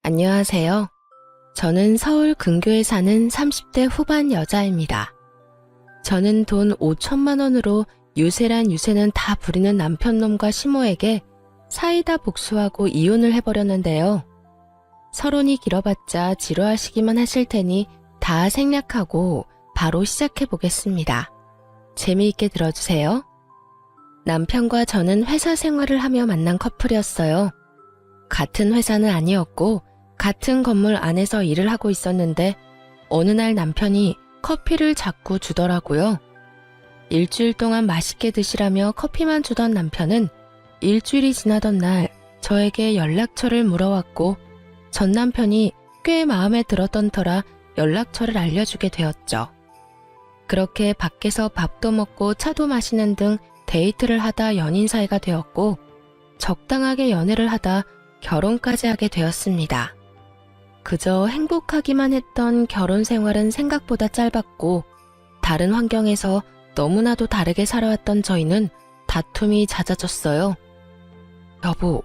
안녕하세요. 저는 서울 근교에 사는 30대 후반 여자입니다. 저는 돈 5천만 원으로 유세란 유세는 다 부리는 남편놈과 시모에게 사이다 복수하고 이혼을 해버렸는데요. 서론이 길어봤자 지루하시기만 하실 테니 다 생략하고 바로 시작해보겠습니다. 재미있게 들어주세요. 남편과 저는 회사 생활을 하며 만난 커플이었어요. 같은 회사는 아니었고 같은 건물 안에서 일을 하고 있었는데 어느 날 남편이 커피를 자꾸 주더라고요. 일주일 동안 맛있게 드시라며 커피만 주던 남편은 일주일이 지나던 날 저에게 연락처를 물어왔고 전 남편이 꽤 마음에 들었던 터라 연락처를 알려주게 되었죠. 그렇게 밖에서 밥도 먹고 차도 마시는 등 데이트를 하다 연인 사이가 되었고 적당하게 연애를 하다 결혼까지 하게 되었습니다. 그저 행복하기만 했던 결혼 생활은 생각보다 짧았고 다른 환경에서 너무나도 다르게 살아왔던 저희는 다툼이 잦아졌어요. 여보,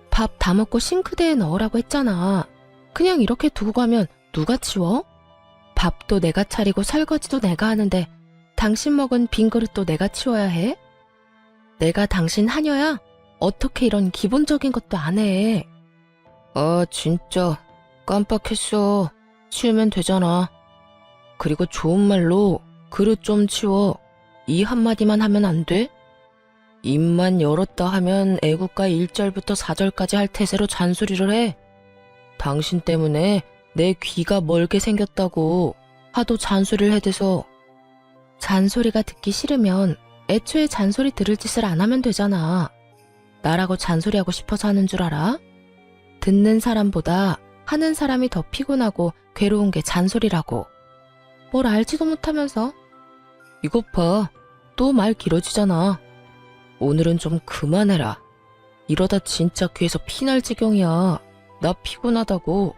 밥 다 먹고 싱크대에 넣으라고 했잖아. 그냥 이렇게 두고 가면 누가 치워? 밥도 내가 차리고 설거지도 내가 하는데 당신 먹은 빈 그릇도 내가 치워야 해? 내가 당신 하녀야? 어떻게 이런 기본적인 것도 안 해? 진짜 깜빡했어. 치우면 되잖아. 그리고 좋은 말로 그릇 좀 치워. 이 한마디만 하면 안 돼? 입만 열었다 하면 애국가 1절부터 4절까지 할 태세로 잔소리를 해. 당신 때문에 내 귀가 멀게 생겼다고 하도 잔소리를 해대서. 잔소리가 듣기 싫으면 애초에 잔소리 들을 짓을 안 하면 되잖아. 나라고 잔소리하고 싶어서 하는 줄 알아? 듣는 사람보다 하는 사람이 더 피곤하고 괴로운 게 잔소리라고. 뭘 알지도 못하면서. 이것 봐. 또 말 길어지잖아. 오늘은 좀 그만해라. 이러다 진짜 귀에서 피날 지경이야. 나 피곤하다고.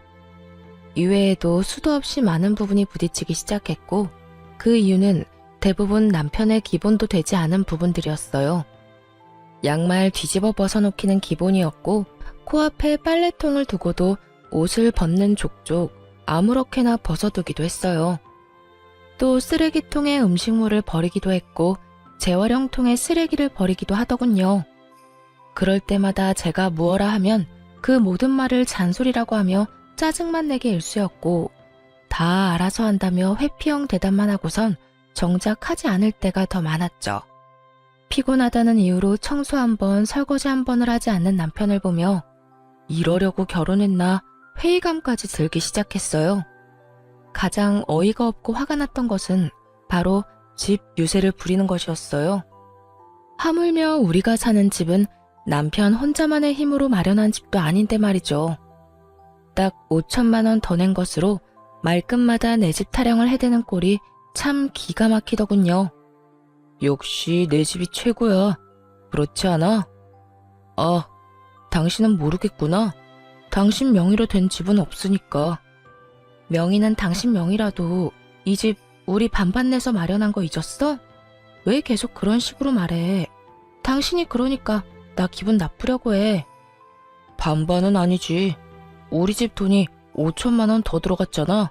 이외에도 수도 없이 많은 부분이 부딪히기 시작했고 그 이유는 대부분 남편의 기본도 되지 않은 부분들이었어요. 양말 뒤집어 벗어놓기는 기본이었고 코앞에 빨래통을 두고도 옷을 벗는 족족 아무렇게나 벗어두기도 했어요. 또 쓰레기통에 음식물을 버리기도 했고 재활용통에 쓰레기를 버리기도 하더군요. 그럴 때마다 제가 무어라 하면 그 모든 말을 잔소리라고 하며 짜증만 내게 일쑤였고 다 알아서 한다며 회피형 대답만 하고선 정작 하지 않을 때가 더 많았죠. 피곤하다는 이유로 청소 한 번, 설거지 한 번을 하지 않는 남편을 보며 이러려고 결혼했나 회의감까지 들기 시작했어요. 가장 어이가 없고 화가 났던 것은 바로 집 유세를 부리는 것이었어요. 하물며 우리가 사는 집은 남편 혼자만의 힘으로 마련한 집도 아닌데 말이죠. 딱 5천만 원 더 낸 것으로 말끝마다 내 집 타령을 해대는 꼴이 참 기가 막히더군요. 역시 내 집이 최고야. 그렇지 않아? 아, 당신은 모르겠구나. 당신 명의로 된 집은 없으니까. 명의는 당신 명의라도 이 집 우리 반반 내서 마련한 거 잊었어? 왜 계속 그런 식으로 말해? 당신이 그러니까 나 기분 나쁘려고 해. 반반은 아니지. 우리 집 돈이 5천만 원 더 들어갔잖아.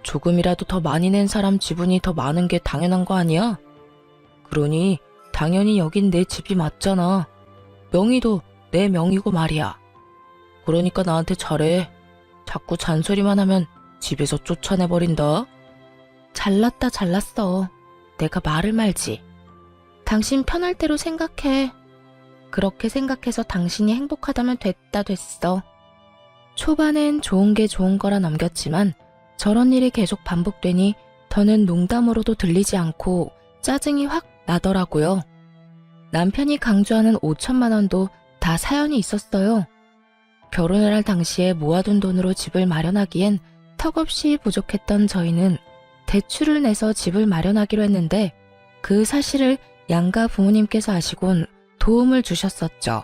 조금이라도 더 많이 낸 사람 지분이 더 많은 게 당연한 거 아니야? 그러니 당연히 여긴 내 집이 맞잖아. 명의도 내 명의고 말이야. 그러니까 나한테 잘해. 자꾸 잔소리만 하면 집에서 쫓아내버린다. 잘났다 잘났어. 내가 말을 말지. 당신 편할 대로 생각해. 그렇게 생각해서 당신이 행복하다면 됐다 됐어. 초반엔 좋은 게 좋은 거라 넘겼지만 저런 일이 계속 반복되니 더는 농담으로도 들리지 않고 짜증이 확 나더라고요. 남편이 강조하는 5천만 원도 다 사연이 있었어요. 결혼을 할 당시에 모아둔 돈으로 집을 마련하기엔 턱없이 부족했던 저희는 대출을 내서 집을 마련하기로 했는데 그 사실을 양가 부모님께서 아시곤 도움을 주셨었죠.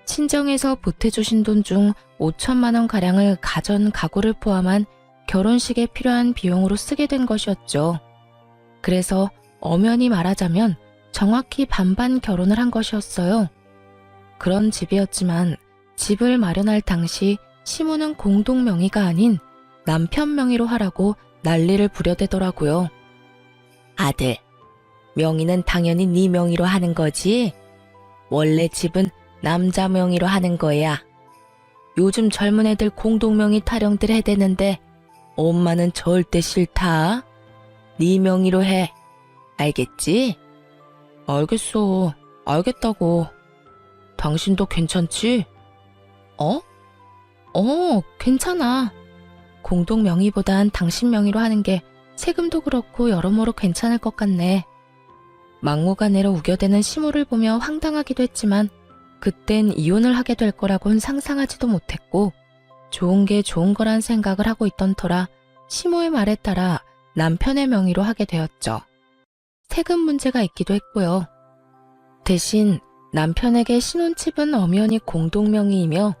친정에서 보태주신 돈 중 5천만 원 가량을 가전 가구를 포함한 결혼식에 필요한 비용으로 쓰게 된 것이었죠. 그래서 엄연히 말하자면 정확히 반반 결혼을 한 것이었어요. 그런 집이었지만 집을 마련할 당시 시모는 공동 명의가 아닌 남편 명의로 하라고 난리를 부려대더라고요. 아들, 명의는 당연히 네 명의로 하는 거지. 원래 집은 남자 명의로 하는 거야. 요즘 젊은 애들 공동 명의 타령들 해대는데 엄마는 절대 싫다. 네 명의로 해. 알겠지? 알겠어. 알겠다고. 당신도 괜찮지? 괜찮아. 공동 명의보단 당신 명의로 하는 게 세금도 그렇고 여러모로 괜찮을 것 같네. 막무가내로 우겨대는 시모를 보며 황당하기도 했지만 그땐 이혼을 하게 될 거라곤 상상하지도 못했고 좋은 게 좋은 거란 생각을 하고 있던 터라 시모의 말에 따라 남편의 명의로 하게 되었죠. 세금 문제가 있기도 했고요. 대신 남편에게 신혼집은 엄연히 공동 명의이며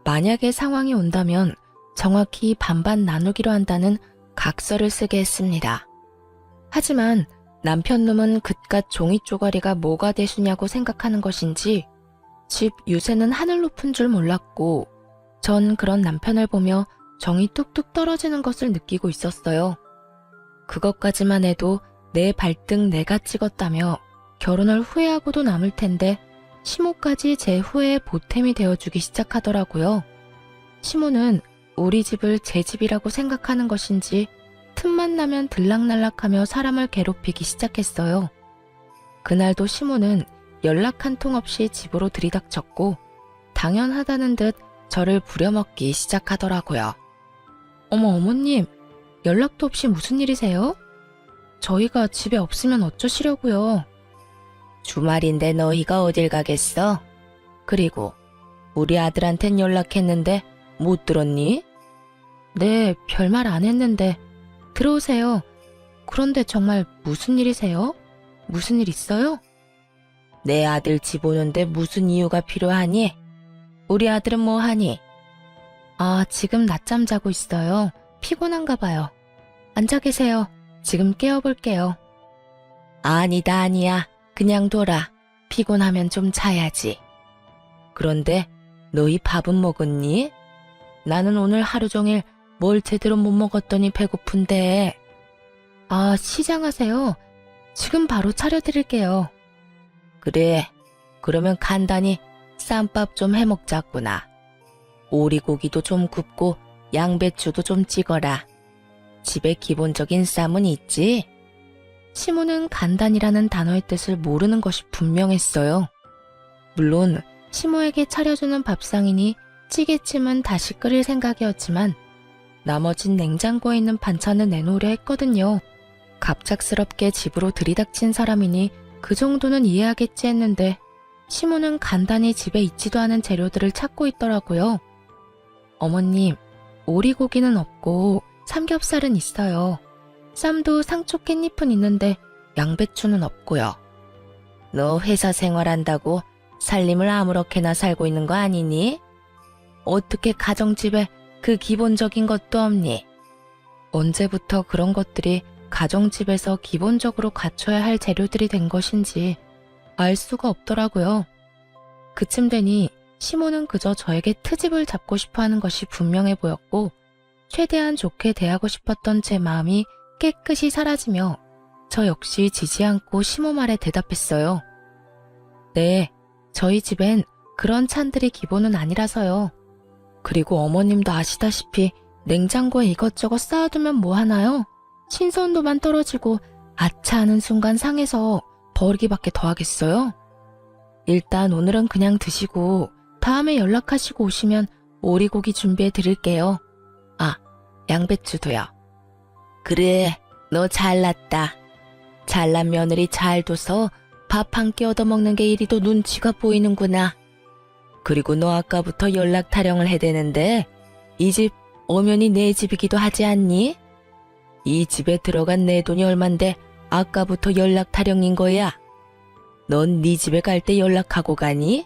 만약에 상황이 온다면 정확히 반반 나누기로 한다는 각서를 쓰게 했습니다. 하지만 남편 놈은 그깟 종이 쪼가리가 뭐가 대수냐고 생각하는 것인지 집 유세는 하늘 높은 줄 몰랐고 전 그런 남편을 보며 정이 뚝뚝 떨어지는 것을 느끼고 있었어요. 그것까지만 해도 내 발등 내가 찍었다며 결혼을 후회하고도 남을 텐데 시모까지 제 후회의 보탬이 되어주기 시작하더라고요. 시모는 우리 집을 제 집이라고 생각하는 것인지 틈만 나면 들락날락하며 사람을 괴롭히기 시작했어요. 그날도 시모는 연락 한 통 없이 집으로 들이닥쳤고 당연하다는 듯 저를 부려먹기 시작하더라고요. 어머님, 연락도 없이 무슨 일이세요? 저희가 집에 없으면 어쩌시려고요? 주말인데 너희가 어딜 가겠어? 그리고 우리 아들한텐 연락했는데 못 들었니? 네, 별말 안 했는데 들어오세요. 그런데 정말 무슨 일이세요? 무슨 일 있어요? 내 아들 집 오는데 무슨 이유가 필요하니? 우리 아들은 뭐 하니? 아, 지금 낮잠 자고 있어요. 피곤한가 봐요. 앉아 계세요. 지금 깨워볼게요. 아니다, 아니야. 그냥 둬라. 피곤하면 좀 자야지. 그런데 너희 밥은 먹었니? 나는 오늘 하루 종일 뭘 제대로 못 먹었더니 배고픈데. 아, 시장하세요. 지금 바로 차려드릴게요. 그래, 그러면 간단히 쌈밥 좀 해먹자꾸나. 오리고기도 좀 굽고 양배추도 좀 찍어라. 집에 기본적인 쌈은 있지? 시모는 간단이라는 단어의 뜻을 모르는 것이 분명했어요. 물론 시모에게 차려주는 밥상이니 찌개찜은 다시 끓일 생각이었지만 나머진 냉장고에 있는 반찬을 내놓으려 했거든요. 갑작스럽게 집으로 들이닥친 사람이니 그 정도는 이해하겠지 했는데 시모는 간단히 집에 있지도 않은 재료들을 찾고 있더라고요. 어머님, 오리고기는 없고 삼겹살은 있어요. 쌈도 상추 깻잎은 있는데 양배추는 없고요. 너 회사 생활한다고 살림을 아무렇게나 살고 있는 거 아니니? 어떻게 가정집에 그 기본적인 것도 없니? 언제부터 그런 것들이 가정집에서 기본적으로 갖춰야 할 재료들이 된 것인지 알 수가 없더라고요. 그쯤 되니 시모는 그저 저에게 트집을 잡고 싶어 하는 것이 분명해 보였고 최대한 좋게 대하고 싶었던 제 마음이 깨끗이 사라지며 저 역시 지지 않고 시모 말에 대답했어요. 네, 저희 집엔 그런 찬들이 기본은 아니라서요. 그리고 어머님도 아시다시피 냉장고에 이것저것 쌓아두면 뭐하나요? 신선도만 떨어지고 아차 하는 순간 상해서 버리기밖에 더 하겠어요? 일단 오늘은 그냥 드시고 다음에 연락하시고 오시면 오리고기 준비해 드릴게요. 아, 양배추도요. 그래, 너 잘났다. 잘난 며느리 잘 둬서 밥 한 끼 얻어먹는 게 이리도 눈치가 보이는구나. 그리고 너 아까부터 연락 타령을 해대는데 이 집 엄연히 내 집이기도 하지 않니? 이 집에 들어간 내 돈이 얼만데 아까부터 연락 타령인 거야. 넌 네 집에 갈 때 연락하고 가니?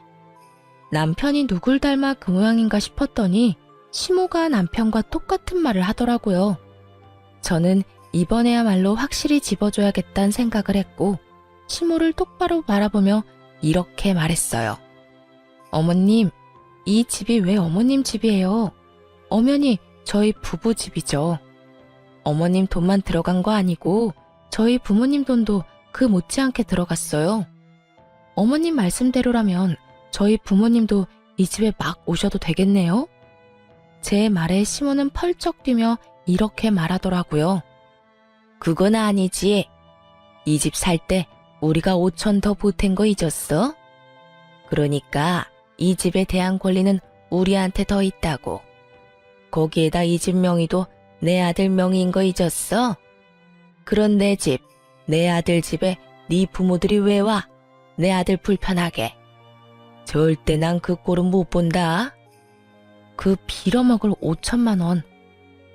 남편이 누굴 닮아 그 모양인가 싶었더니 시모가 남편과 똑같은 말을 하더라고요. 저는 이번에야말로 확실히 집어줘야겠다는 생각을 했고 시모를 똑바로 바라보며 이렇게 말했어요. 어머님, 이 집이 왜 어머님 집이에요? 엄연히 저희 부부 집이죠. 어머님 돈만 들어간 거 아니고 저희 부모님 돈도 그 못지않게 들어갔어요. 어머님 말씀대로라면 저희 부모님도 이 집에 막 오셔도 되겠네요? 제 말에 시모는 펄쩍 뛰며 이렇게 말하더라고요. 그건 아니지. 이 집 살 때 우리가 5천 더 보탠 거 잊었어? 그러니까 이 집에 대한 권리는 우리한테 더 있다고. 거기에다 이 집 명의도 내 아들 명의인 거 잊었어? 그런 내 집, 내 아들 집에 네 부모들이 왜 와? 내 아들 불편하게. 절대 난 그 꼴은 못 본다. 그 빌어먹을 5천만 원.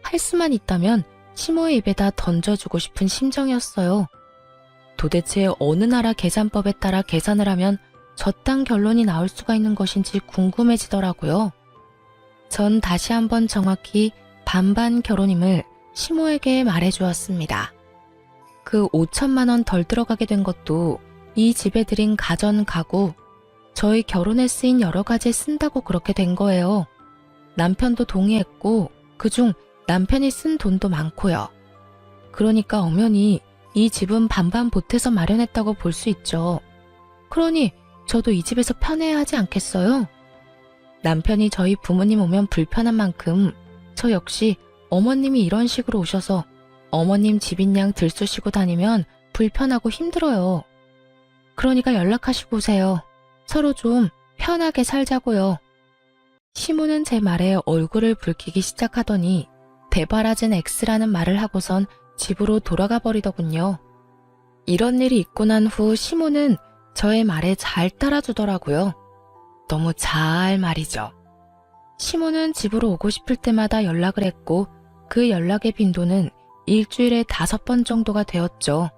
할 수만 있다면 시모의 입에다 던져주고 싶은 심정이었어요. 도대체 어느 나라 계산법에 따라 계산을 하면 저딴 결론이 나올 수가 있는 것인지 궁금해지더라고요. 전 다시 한번 정확히 반반 결혼임을 시모에게 말해주었습니다. 그 5천만 원 덜 들어가게 된 것도 이 집에 들인 가전 가구, 저희 결혼에 쓰인 여러 가지에 쓴다고 그렇게 된 거예요. 남편도 동의했고 그중 남편이 쓴 돈도 많고요. 그러니까 엄연히 이 집은 반반 보태서 마련했다고 볼 수 있죠. 그러니 저도 이 집에서 편해야 하지 않겠어요? 남편이 저희 부모님 오면 불편한 만큼 저 역시 어머님이 이런 식으로 오셔서 어머님 집인 양 들쑤시고 다니면 불편하고 힘들어요. 그러니까 연락하시고 오세요. 서로 좀 편하게 살자고요. 시모는 제 말에 얼굴을 붉히기 시작하더니 대바라진 X라는 말을 하고선 집으로 돌아가 버리더군요. 이런 일이 있고 난 후 시모는 저의 말에 잘 따라주더라고요. 너무 잘 말이죠. 시모는 집으로 오고 싶을 때마다 연락을 했고 그 연락의 빈도는 일주일에 5번 정도가 되었죠.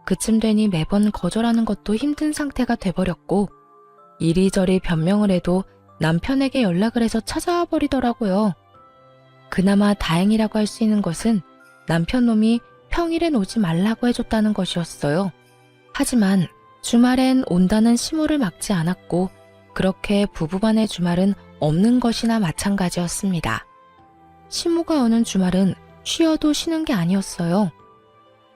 그쯤 되니 매번 거절하는 것도 힘든 상태가 돼버렸고 이리저리 변명을 해도 남편에게 연락을 해서 찾아와 버리더라고요. 그나마 다행이라고 할 수 있는 것은 남편 놈이 평일엔 오지 말라고 해줬다는 것이었어요. 하지만 주말엔 온다는 시모를 막지 않았고 그렇게 부부간의 주말은 없는 것이나 마찬가지였습니다. 시모가 오는 주말은 쉬어도 쉬는 게 아니었어요.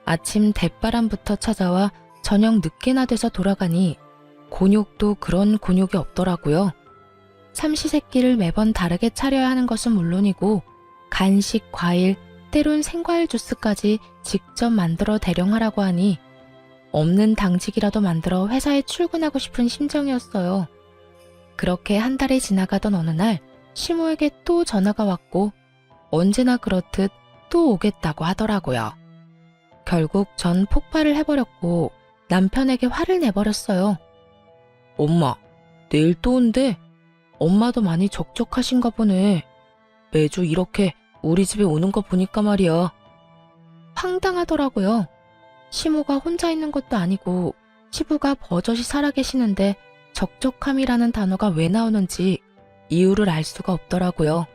아침 대바람부터 찾아와 저녁 늦게나 돼서 돌아가니 곤욕도 그런 곤욕이 없더라고요. 삼시세끼를 매번 다르게 차려야 하는 것은 물론이고 간식, 과일, 때론 생과일 주스까지 직접 만들어 대령하라고 하니 없는 당직이라도 만들어 회사에 출근하고 싶은 심정이었어요. 그렇게 한 달이 지나가던 어느 날 시모에게 또 전화가 왔고 언제나 그렇듯 또 오겠다고 하더라고요. 결국 전 폭발을 해버렸고 남편에게 화를 내버렸어요. 엄마, 내일 또 온대. 엄마도 많이 적적하신가 보네. 매주 이렇게 우리 집에 오는 거 보니까 말이야. 황당하더라고요. 시모가 혼자 있는 것도 아니고 시부가 버젓이 살아계시는데 적적함이라는 단어가 왜 나오는지 이유를 알 수가 없더라고요.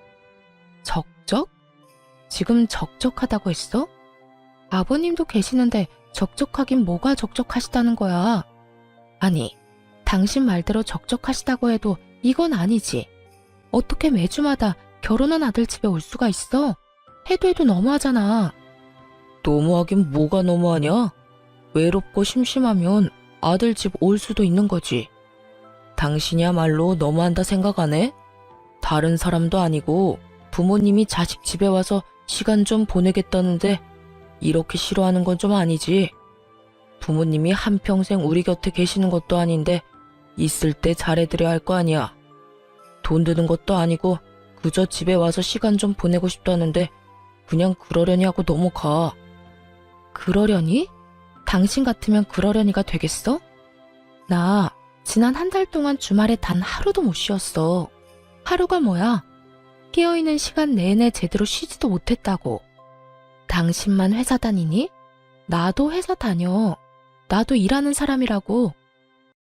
적적? 지금 적적하다고 했어? 아버님도 계시는데 적적하긴 뭐가 적적하시다는 거야. 아니, 당신 말대로 적적하시다고 해도 이건 아니지. 어떻게 매주마다 결혼한 아들 집에 올 수가 있어? 해도 너무하잖아. 너무하긴 뭐가 너무하냐? 외롭고 심심하면 아들 집 올 수도 있는 거지. 당신이야말로 너무한다 생각 안 해? 다른 사람도 아니고 부모님이 자식 집에 와서 시간 좀 보내겠다는데 이렇게 싫어하는 건 좀 아니지. 부모님이 한평생 우리 곁에 계시는 것도 아닌데 있을 때 잘해드려야 할 거 아니야. 돈 드는 것도 아니고 그저 집에 와서 시간 좀 보내고 싶다는데 그냥 그러려니 하고 넘어가. 그러려니? 당신 같으면 그러려니가 되겠어? 나 지난 한 달 동안 주말에 단 하루도 못 쉬었어. 하루가 뭐야? 깨어있는 시간 내내 제대로 쉬지도 못했다고. 당신만 회사 다니니? 나도 회사 다녀. 나도 일하는 사람이라고.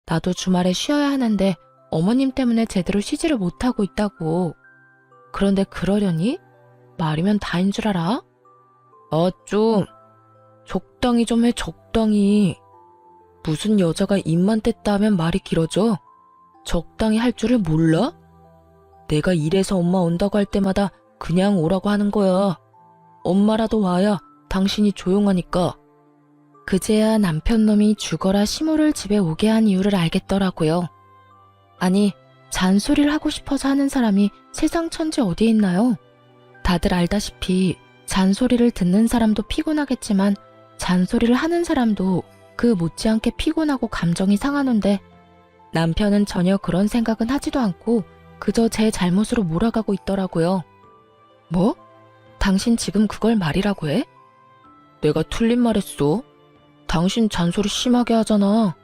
나도 주말에 쉬어야 하는데 어머님 때문에 제대로 쉬지를 못하고 있다고. 그런데 그러려니? 말이면 다인 줄 알아? 좀 적당히 좀 해, 적당히. 무슨 여자가 입만 뗐다 하면 말이 길어져? 적당히 할 줄을 몰라? 내가 일해서 엄마 온다고 할 때마다 그냥 오라고 하는 거야. 엄마라도 와야 당신이 조용하니까. 그제야 남편놈이 죽어라 시모를 집에 오게 한 이유를 알겠더라고요. 아니, 잔소리를 하고 싶어서 하는 사람이 세상 천지 어디에 있나요? 다들 알다시피 잔소리를 듣는 사람도 피곤하겠지만 잔소리를 하는 사람도 그 못지않게 피곤하고 감정이 상하는데 남편은 전혀 그런 생각은 하지도 않고 그저 제 잘못으로 몰아가고 있더라고요. 뭐? 당신 지금 그걸 말이라고 해? 내가 틀린 말 했어. 당신 잔소리 심하게 하잖아.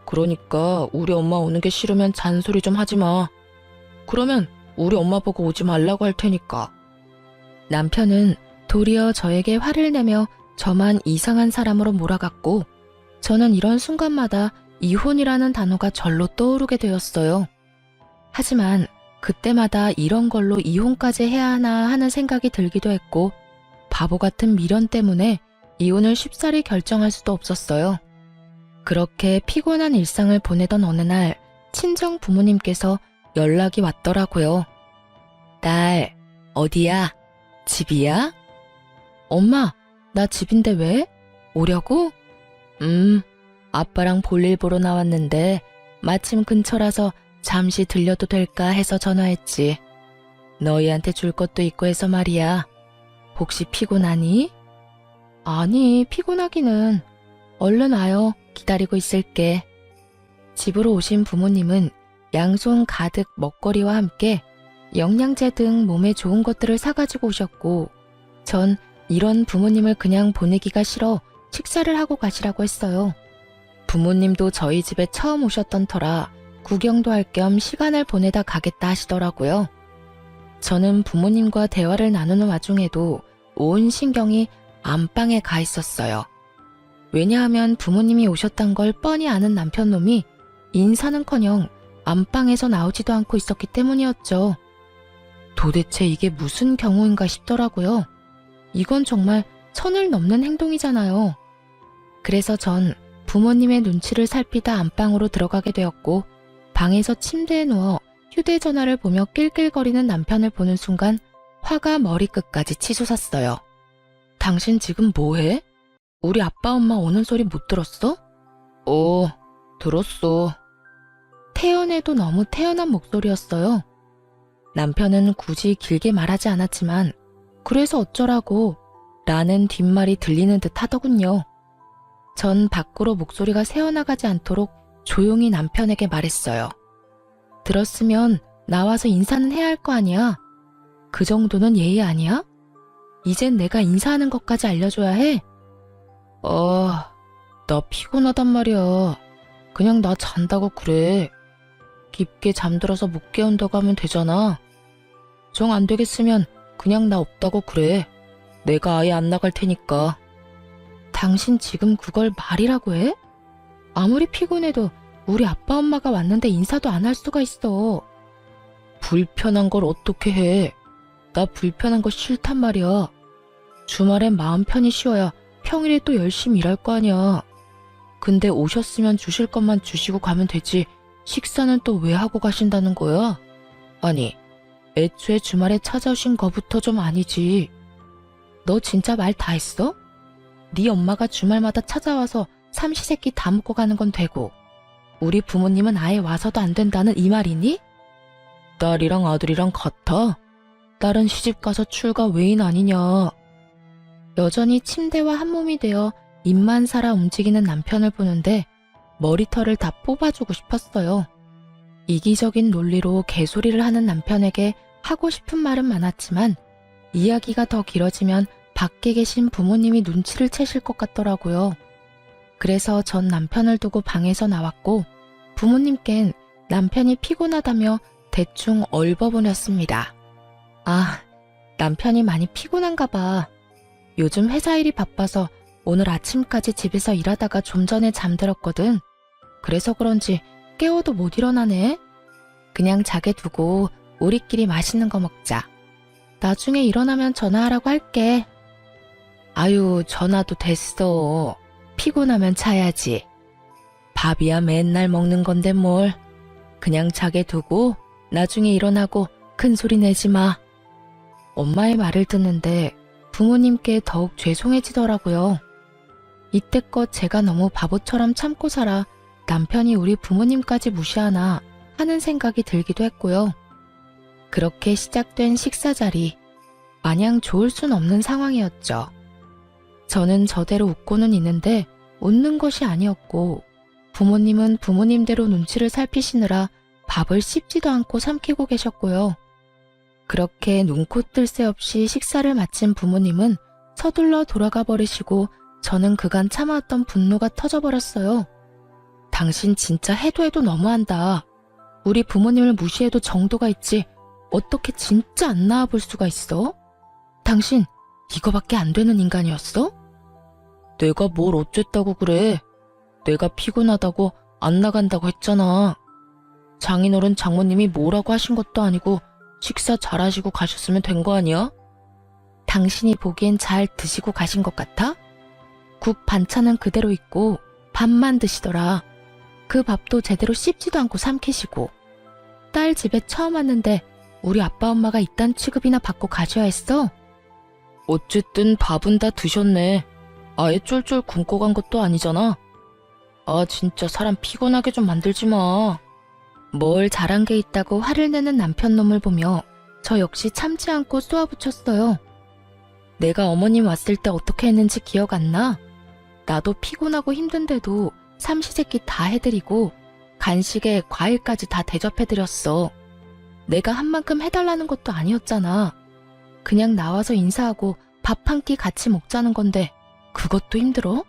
그러니까 우리 엄마 오는 게 싫으면 잔소리 좀 하지 마. 그러면 우리 엄마 보고 오지 말라고 할 테니까. 남편은 도리어 저에게 화를 내며 저만 이상한 사람으로 몰아갔고 저는 이런 순간마다 이혼이라는 단어가 절로 떠오르게 되었어요. 하지만 그때마다 이런 걸로 이혼까지 해야 하나 하는 생각이 들기도 했고 바보 같은 미련 때문에 이혼을 쉽사리 결정할 수도 없었어요. 그렇게 피곤한 일상을 보내던 어느 날 친정 부모님께서 연락이 왔더라고요. 딸, 어디야? 집이야? 엄마, 나 집인데 왜? 오려고? 아빠랑 볼일 보러 나왔는데 마침 근처라서 잠시 들려도 될까 해서 전화했지. 너희한테 줄 것도 있고 해서 말이야. 혹시 피곤하니? 아니, 피곤하기는. 얼른 와요. 기다리고 있을게. 집으로 오신 부모님은 양손 가득 먹거리와 함께 영양제 등 몸에 좋은 것들을 사가지고 오셨고 전 이런 부모님을 그냥 보내기가 싫어 식사를 하고 가시라고 했어요. 부모님도 저희 집에 처음 오셨던 터라 구경도 할 겸 시간을 보내다 가겠다 하시더라고요. 저는 부모님과 대화를 나누는 와중에도 온 신경이 안방에 가 있었어요. 왜냐하면 부모님이 오셨단 걸 뻔히 아는 남편놈이 인사는커녕 안방에서 나오지도 않고 있었기 때문이었죠. 도대체 이게 무슨 경우인가 싶더라고요. 이건 정말 선을 넘는 행동이잖아요. 그래서 전 부모님의 눈치를 살피다 안방으로 들어가게 되었고 방에서 침대에 누워 휴대전화를 보며 낄낄거리는 남편을 보는 순간 화가 머리끝까지 치솟았어요. 당신 지금 뭐해? 우리 아빠 엄마 오는 소리 못 들었어? 들었어. 태연해도 너무 태연한 목소리였어요. 남편은 굳이 길게 말하지 않았지만 그래서 어쩌라고 라는 뒷말이 들리는 듯 하더군요. 전 밖으로 목소리가 새어나가지 않도록 조용히 남편에게 말했어요. 들었으면 나와서 인사는 해야 할 거 아니야? 그 정도는 예의 아니야? 이젠 내가 인사하는 것까지 알려줘야 해? 나 피곤하단 말이야. 그냥 나 잔다고 그래. 깊게 잠들어서 못 깨운다고 하면 되잖아. 정 안 되겠으면 그냥 나 없다고 그래. 내가 아예 안 나갈 테니까. 당신 지금 그걸 말이라고 해? 아무리 피곤해도 우리 아빠 엄마가 왔는데 인사도 안 할 수가 있어. 불편한 걸 어떻게 해? 나 불편한 거 싫단 말이야. 주말엔 마음 편히 쉬어야 평일에 또 열심히 일할 거 아니야. 근데 오셨으면 주실 것만 주시고 가면 되지 식사는 또 왜 하고 가신다는 거야? 아니, 애초에 주말에 찾아오신 거부터 좀 아니지. 너 진짜 말 다 했어? 네 엄마가 주말마다 찾아와서 삼시세끼 다 먹고 가는 건 되고 우리 부모님은 아예 와서도 안 된다는 이 말이니? 딸이랑 아들이랑 같아? 딸은 시집가서 출가 외인 아니냐. 여전히 침대와 한몸이 되어 입만 살아 움직이는 남편을 보는데 머리털을 다 뽑아주고 싶었어요. 이기적인 논리로 개소리를 하는 남편에게 하고 싶은 말은 많았지만 이야기가 더 길어지면 밖에 계신 부모님이 눈치를 채실 것 같더라고요. 그래서 전 남편을 두고 방에서 나왔고 부모님께는 남편이 피곤하다며 대충 얼버무렸습니다. 남편이 많이 피곤한가 봐. 요즘 회사 일이 바빠서 오늘 아침까지 집에서 일하다가 좀 전에 잠들었거든. 그래서 그런지 깨워도 못 일어나네. 그냥 자게 두고 우리끼리 맛있는 거 먹자. 나중에 일어나면 전화하라고 할게. 아유, 전화도 됐어. 피곤하면 자야지. 밥이야 맨날 먹는 건데 뭘. 그냥 자게 두고 나중에 일어나고 큰 소리 내지 마. 엄마의 말을 듣는데 부모님께 더욱 죄송해지더라고요. 이때껏 제가 너무 바보처럼 참고 살아 남편이 우리 부모님까지 무시하나 하는 생각이 들기도 했고요. 그렇게 시작된 식사 자리, 마냥 좋을 순 없는 상황이었죠. 저는 저대로 웃고는 있는데 웃는 것이 아니었고 부모님은 부모님대로 눈치를 살피시느라 밥을 씹지도 않고 삼키고 계셨고요. 그렇게 눈코 뜰 새 없이 식사를 마친 부모님은 서둘러 돌아가 버리시고 저는 그간 참아왔던 분노가 터져버렸어요. 당신 진짜 해도 해도 너무한다. 우리 부모님을 무시해도 정도가 있지 어떻게 진짜 안 나와볼 수가 있어? 당신 이거밖에 안 되는 인간이었어? 내가 뭘 어쨌다고 그래. 내가 피곤하다고 안 나간다고 했잖아. 장인어른 장모님이 뭐라고 하신 것도 아니고 식사 잘하시고 가셨으면 된 거 아니야? 당신이 보기엔 잘 드시고 가신 것 같아? 국 반찬은 그대로 있고 밥만 드시더라. 그 밥도 제대로 씹지도 않고 삼키시고. 딸 집에 처음 왔는데 우리 아빠 엄마가 이딴 취급이나 받고 가셔야 했어? 어쨌든 밥은 다 드셨네. 아예 쫄쫄 굶고 간 것도 아니잖아. 아 진짜 사람 피곤하게 좀 만들지 마. 뭘 잘한 게 있다고 화를 내는 남편 놈을 보며 저 역시 참지 않고 쏘아붙였어요. 내가 어머님 왔을 때 어떻게 했는지 기억 안 나? 나도 피곤하고 힘든데도 삼시세끼 다 해드리고 간식에 과일까지 다 대접해드렸어. 내가 한 만큼 해달라는 것도 아니었잖아. 그냥 나와서 인사하고 밥 한 끼 같이 먹자는 건데 그것도 힘들어?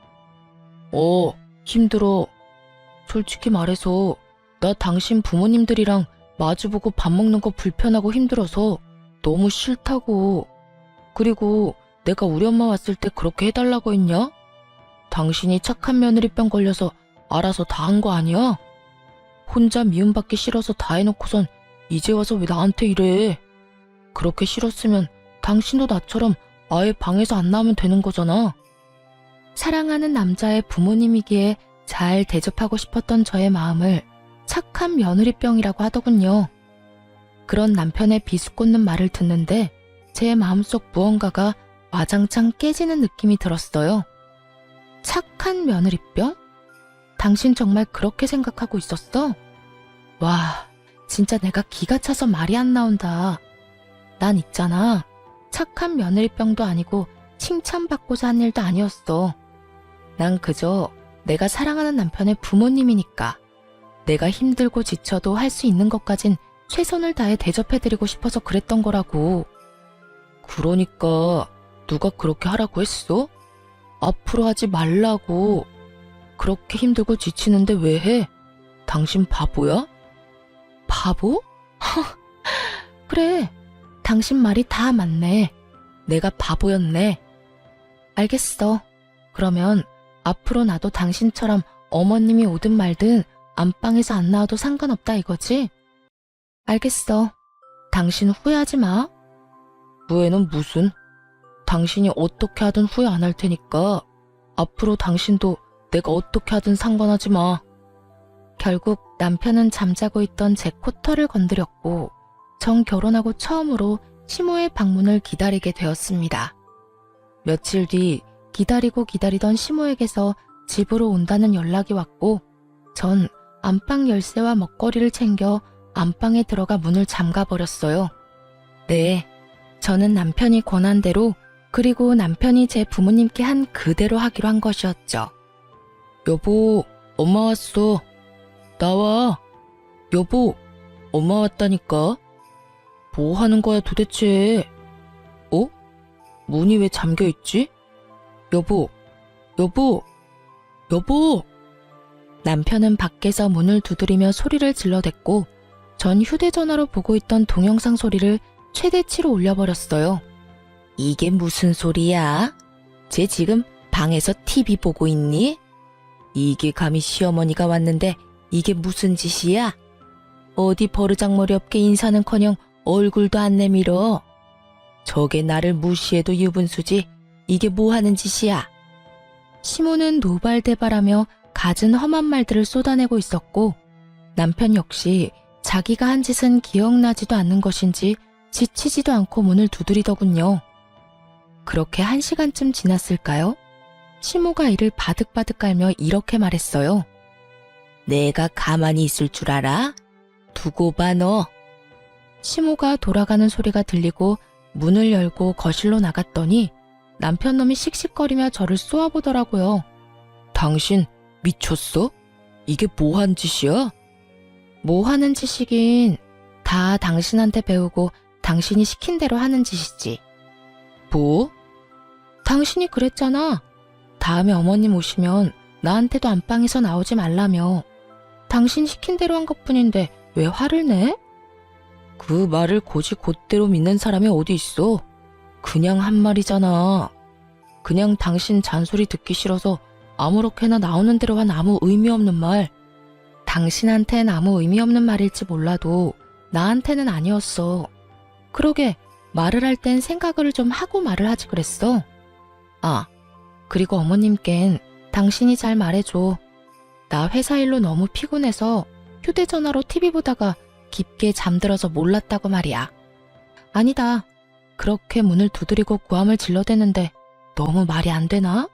힘들어. 솔직히 말해서 나 당신 부모님들이랑 마주보고 밥 먹는 거 불편하고 힘들어서 너무 싫다고. 그리고 내가 우리 엄마 왔을 때 그렇게 해달라고 했냐? 당신이 착한 며느리병 걸려서 알아서 다 한 거 아니야? 혼자 미움받기 싫어서 다 해놓고선 이제 와서 왜 나한테 이래? 그렇게 싫었으면 당신도 나처럼 아예 방에서 안 나오면 되는 거잖아. 사랑하는 남자의 부모님이기에 잘 대접하고 싶었던 저의 마음을 착한 며느리병이라고 하더군요. 그런 남편의 비수꽂는 말을 듣는데 제 마음속 무언가가 와장창 깨지는 느낌이 들었어요. 착한 며느리병? 당신 정말 그렇게 생각하고 있었어? 와, 진짜 내가 기가 차서 말이 안 나온다. 난 있잖아. 착한 며느리병도 아니고 칭찬받고자 한 일도 아니었어. 난 그저 내가 사랑하는 남편의 부모님이니까 내가 힘들고 지쳐도 할 수 있는 것까진 최선을 다해 대접해드리고 싶어서 그랬던 거라고. 그러니까 누가 그렇게 하라고 했어? 앞으로 하지 말라고. 그렇게 힘들고 지치는데 왜 해? 당신 바보야? 바보? 그래, 당신 말이 다 맞네. 내가 바보였네. 알겠어. 그러면 앞으로 나도 당신처럼 어머님이 오든 말든 안방에서 안 나와도 상관없다 이거지? 알겠어. 당신 후회하지 마. 후회는 무슨? 당신이 어떻게 하든 후회 안 할 테니까 앞으로 당신도 내가 어떻게 하든 상관하지 마. 결국 남편은 잠자고 있던 제 코털을 건드렸고 전 결혼하고 처음으로 시모의 방문을 기다리게 되었습니다. 며칠 뒤 기다리고 기다리던 시모에게서 집으로 온다는 연락이 왔고 전 안방 열쇠와 먹거리를 챙겨 안방에 들어가 문을 잠가버렸어요. 네, 저는 남편이 권한 대로 그리고 남편이 제 부모님께 한 그대로 하기로 한 것이었죠. 여보, 엄마 왔어. 나와. 여보, 엄마 왔다니까. 뭐 하는 거야 도대체? 문이 왜 잠겨있지? 여보, 여보, 여보! 남편은 밖에서 문을 두드리며 소리를 질러댔고 전 휴대전화로 보고 있던 동영상 소리를 최대치로 올려버렸어요. 이게 무슨 소리야? 쟤 지금 방에서 TV 보고 있니? 이게 감히 시어머니가 왔는데 이게 무슨 짓이야? 어디 버르장머리 없게 인사는커녕 얼굴도 안 내밀어. 저게 나를 무시해도 유분수지. 이게 뭐 하는 짓이야? 시모는 노발대발하며 갖은 험한 말들을 쏟아내고 있었고 남편 역시 자기가 한 짓은 기억나지도 않는 것인지 지치지도 않고 문을 두드리더군요. 그렇게 1시간쯤 지났을까요? 시모가 이를 바득바득 깔며 이렇게 말했어요. 내가 가만히 있을 줄 알아? 두고 봐 너. 시모가 돌아가는 소리가 들리고 문을 열고 거실로 나갔더니 남편놈이 씩씩거리며 저를 쏘아보더라고요. 당신 미쳤어? 이게 뭐한 짓이야? 뭐 하는 짓이긴 다 당신한테 배우고 당신이 시킨 대로 하는 짓이지. 뭐? 당신이 그랬잖아. 다음에 어머님 오시면 나한테도 안방에서 나오지 말라며. 당신 시킨 대로 한 것뿐인데 왜 화를 내? 그 말을 곧이 곧대로 믿는 사람이 어디 있어? 그냥 한 말이잖아. 그냥 당신 잔소리 듣기 싫어서 아무렇게나 나오는 대로 한 아무 의미 없는 말. 당신한텐 아무 의미 없는 말일지 몰라도 나한테는 아니었어. 그러게 말을 할 땐 생각을 좀 하고 말을 하지 그랬어. 아, 그리고 어머님껜 당신이 잘 말해줘. 나 회사 일로 너무 피곤해서 휴대전화로 TV 보다가 깊게 잠들어서 몰랐다고 말이야. 아니다. 그렇게 문을 두드리고 고함을 질러대는데 너무 말이 안 되나?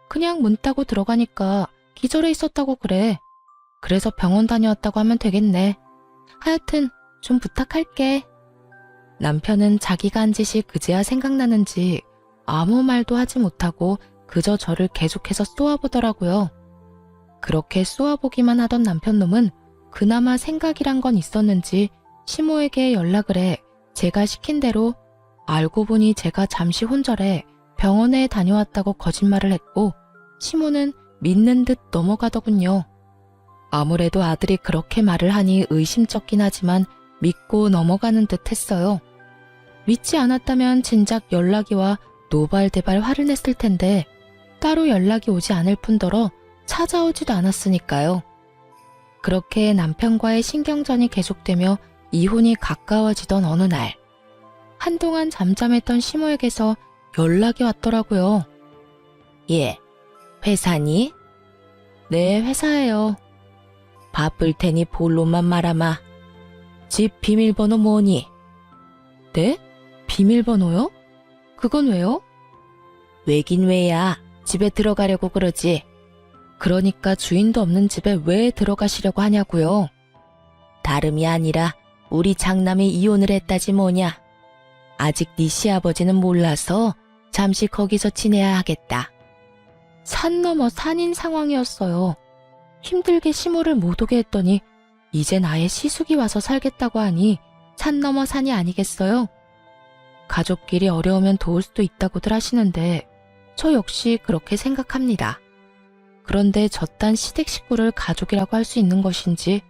그냥 문 따고 들어가니까 기절해 있었다고 그래. 그래서 병원 다녀왔다고 하면 되겠네. 하여튼 좀 부탁할게. 남편은 자기가 한 짓이 그제야 생각나는지 아무 말도 하지 못하고 그저 저를 계속해서 쏘아보더라고요. 그렇게 쏘아보기만 하던 남편놈은 그나마 생각이란 건 있었는지 시모에게 연락을 해 제가 시킨 대로 알고 보니 제가 잠시 혼절해 병원에 다녀왔다고 거짓말을 했고 시모는 믿는 듯 넘어가더군요. 아무래도 아들이 그렇게 말을 하니 의심쩍긴 하지만 믿고 넘어가는 듯 했어요. 믿지 않았다면 진작 연락이 와 노발대발 화를 냈을 텐데 따로 연락이 오지 않을 뿐더러 찾아오지도 않았으니까요. 그렇게 남편과의 신경전이 계속되며 이혼이 가까워지던 어느 날 한동안 잠잠했던 시모에게서 연락이 왔더라고요. 예, 회사니? 네, 회사예요. 바쁠 테니 본론만 말아마. 집 비밀번호 뭐니? 네? 비밀번호요? 그건 왜요? 왜긴 왜야. 집에 들어가려고 그러지. 그러니까 주인도 없는 집에 왜 들어가시려고 하냐고요. 다름이 아니라 우리 장남이 이혼을 했다지 뭐냐. 아직 네 시아버지는 몰라서 잠시 거기서 지내야 하겠다. 산 넘어 산인 상황이었어요. 힘들게 시모를 못 오게 했더니 이젠 아예 시숙이 와서 살겠다고 하니 산 넘어 산이 아니겠어요? 가족끼리 어려우면 도울 수도 있다고들 하시는데 저 역시 그렇게 생각합니다. 그런데 저딴 시댁 식구를 가족이라고 할 수 있는 것인지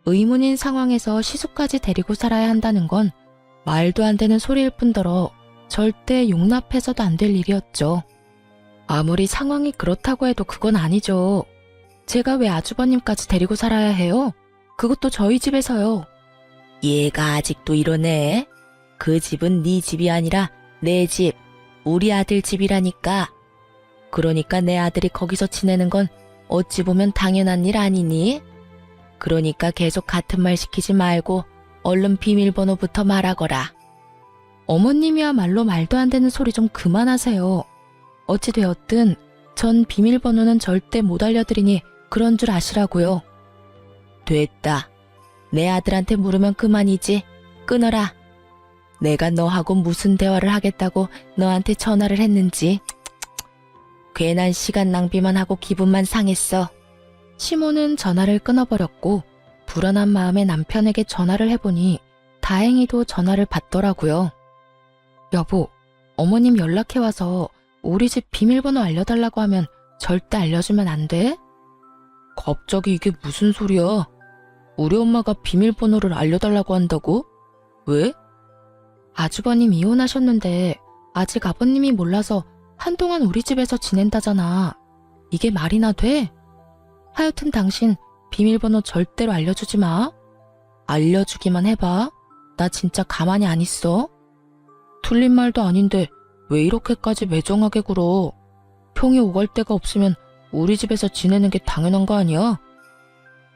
의문인 상황에서 시숙까지 데리고 살아야 한다는 건 말도 안 되는 소리일 뿐더러 절대 용납해서도 안 될 일이었죠. 아무리 상황이 그렇다고 해도 그건 아니죠. 제가 왜 아주버님까지 데리고 살아야 해요? 그것도 저희 집에서요. 얘가 아직도 이러네. 그 집은 네 집이 아니라 내 집, 우리 아들 집이라니까. 그러니까 내 아들이 거기서 지내는 건 어찌 보면 당연한 일 아니니? 그러니까 계속 같은 말 시키지 말고 얼른 비밀번호부터 말하거라. 어머님이야말로 말도 안 되는 소리 좀 그만하세요. 어찌되었든 전 비밀번호는 절대 못 알려드리니 그런 줄 아시라고요. 됐다. 내 아들한테 물으면 그만이지. 끊어라. 내가 너하고 무슨 대화를 하겠다고 너한테 전화를 했는지. 괜한 시간 낭비만 하고 기분만 상했어. 시모는 전화를 끊어버렸고 불안한 마음에 남편에게 전화를 해보니 다행히도 전화를 받더라고요. 여보, 어머님 연락해와서 우리 집 비밀번호 알려달라고 하면 절대 알려주면 안 돼? 갑자기 이게 무슨 소리야? 우리 엄마가 비밀번호를 알려달라고 한다고? 왜? 아주버님 이혼하셨는데 아직 아버님이 몰라서 한동안 우리 집에서 지낸다잖아. 이게 말이나 돼? 하여튼 당신 비밀번호 절대로 알려주지 마. 알려주기만 해봐. 나 진짜 가만히 안 있어. 틀린 말도 아닌데 왜 이렇게까지 매정하게 굴어. 평이 오갈 데가 없으면 우리 집에서 지내는 게 당연한 거 아니야?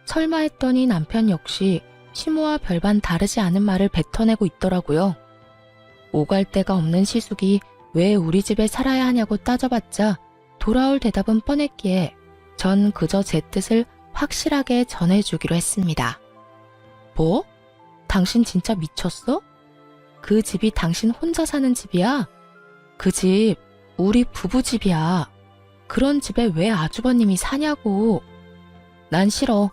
설마 했더니 남편 역시 시모와 별반 다르지 않은 말을 뱉어내고 있더라고요. 오갈 데가 없는 시숙이 왜 우리 집에 살아야 하냐고 따져봤자 돌아올 대답은 뻔했기에 전 그저 제 뜻을 확실하게 전해주기로 했습니다. 뭐? 당신 진짜 미쳤어? 그 집이 당신 혼자 사는 집이야? 그 집 우리 부부 집이야. 그런 집에 왜 아주버님이 사냐고. 난 싫어.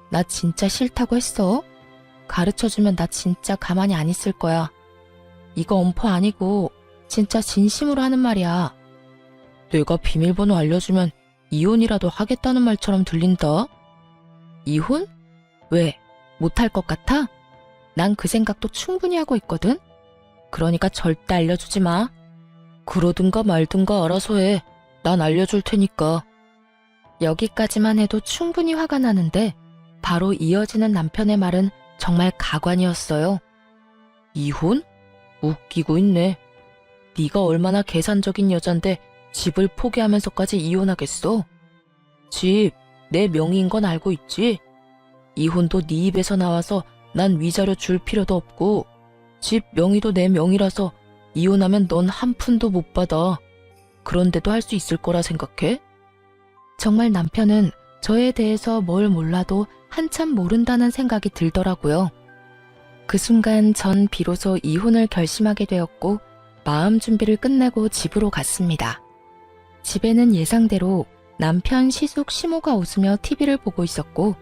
나 진짜 싫다고 했어. 가르쳐주면 나 진짜 가만히 안 있을 거야. 이거 엄포 아니고 진짜 진심으로 하는 말이야. 내가 비밀번호 알려주면 이혼이라도 하겠다는 말처럼 들린다. 이혼? 왜? 못할 것 같아? 난 그 생각도 충분히 하고 있거든. 그러니까 절대 알려주지 마. 그러든가 말든가 알아서 해. 난 알려줄 테니까. 여기까지만 해도 충분히 화가 나는데 바로 이어지는 남편의 말은 정말 가관이었어요. 이혼? 웃기고 있네. 네가 얼마나 계산적인 여잔데 집을 포기하면서까지 이혼하겠어? 집 내 명의인 건 알고 있지? 이혼도 네 입에서 나와서 난 위자료 줄 필요도 없고 집 명의도 내 명의라서 이혼하면 넌 한 푼도 못 받아. 그런데도 할 수 있을 거라 생각해? 정말 남편은 저에 대해서 뭘 몰라도 한참 모른다는 생각이 들더라고요. 그 순간 전 비로소 이혼을 결심하게 되었고 마음 준비를 끝내고 집으로 갔습니다. 집에는 예상대로 남편 시숙 시모가 웃으며 TV를 보고 있었고